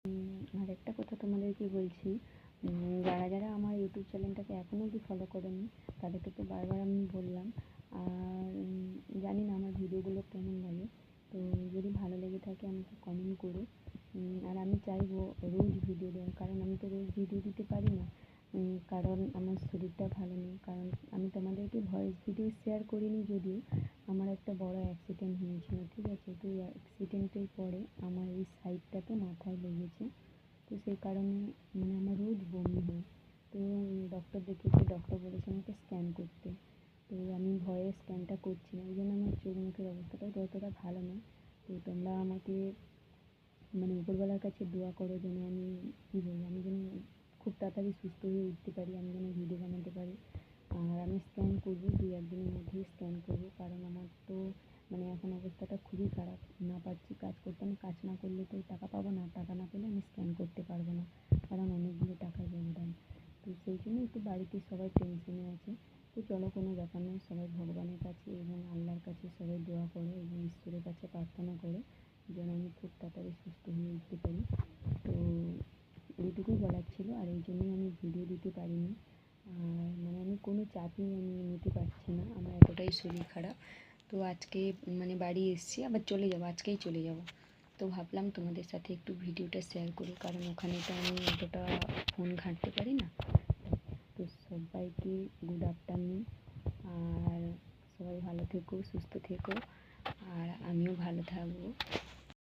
আরেকটা কথা তোমাদেরকে বলছি, যারা যারা আমার ইউটিউব চ্যানেলটাকে এখনও অবধি ফলো করেনি তাদেরকে তো বারবার আমি বললাম। আর জানি না আমার ভিডিওগুলো কেমন লাগে, তো যদি ভালো লেগে থাকে আমাকে কমেন্ট করো। আর আমি চাইবো রোজ ভিডিও দেওয়ার, কারণ আমি তো রোজ ভিডিও দিতে পারি না, কারণ আমার শরীরটা ভালো নেই। কারণ আমি তোমাদেরকে ভয়েস ভিডিও শেয়ার করিনি যদিও, আমার একটা বড় অ্যাক্সিডেন্ট হয়েছিল, ঠিক আছে? তো এই অ্যাক্সিডেন্টের পরে আমার এই সাইডটাতে মাথায় লেগেছে, তো সেই কারণে আমার রোজ বমি হয়। তো ডক্টর দেখিয়েছি, ডক্টর বলেছে আমাকে স্ক্যান করতে, তো আমি ভয়ে স্ক্যানটা করছি না, এই জন্য আমার চোখ মুখের অবস্থাটাও ততটা ভালো নয়। তো তোমরা আমাকে উপরওয়ালার কাছে দোয়া করো যেন আমি আমি যেন খুব তাড়াতাড়ি সুস্থ হয়ে উঠতে পারি, আমি যেন ভিডিও বানাতে পারি। আর আমি স্ক্যান করবো, 2-1 দিনের মধ্যেই স্ক্যান করবো, কারণ আমার তো এখন অবস্থাটা খুবই খারাপ, না পারছি কাজ করতে। আমি কাজ না করলে তো টাকা পাবো না, টাকা না পেলে আমি স্ক্যান করতে পারবো না, কারণ অনেকগুলো টাকার ব্যবধান। তো সেই জন্য একটু বাড়িতে সবাই টেনশনে আছে। তো চলো, কোনো ব্যাপার নয়, সবাই ভগবানের কাছে এবং আল্লাহর কাছে সবাই দোয়া করো এবং ঈশ্বরের কাছে প্রার্থনা করো যেন আমি খুব তাড়াতাড়ি সুস্থ হয়ে উঠতে পারি। তো এইটুকুই বলার ছিল, আর এই জন্যই আমি ভিডিও দিতে পারিনি। আর আমি কোনো চাপই নিতে পারছি না, আমার এতটাই শরীর খারাপ। তো আজকে বাড়ি এসেছি, আবার চলে যাবো, আজকেই চলে যাব। তো ভাবলাম তোমাদের সাথে একটু ভিডিওটা শেয়ার করি, কারণ ওখানে তো আমি অতটা ফোন ঘাঁটতে পারি না। তো সবাইকে গুড আফটারনুন, আর সবাই ভালো থেকো, সুস্থ থেকো, আর আমিও ভালো থাকবো।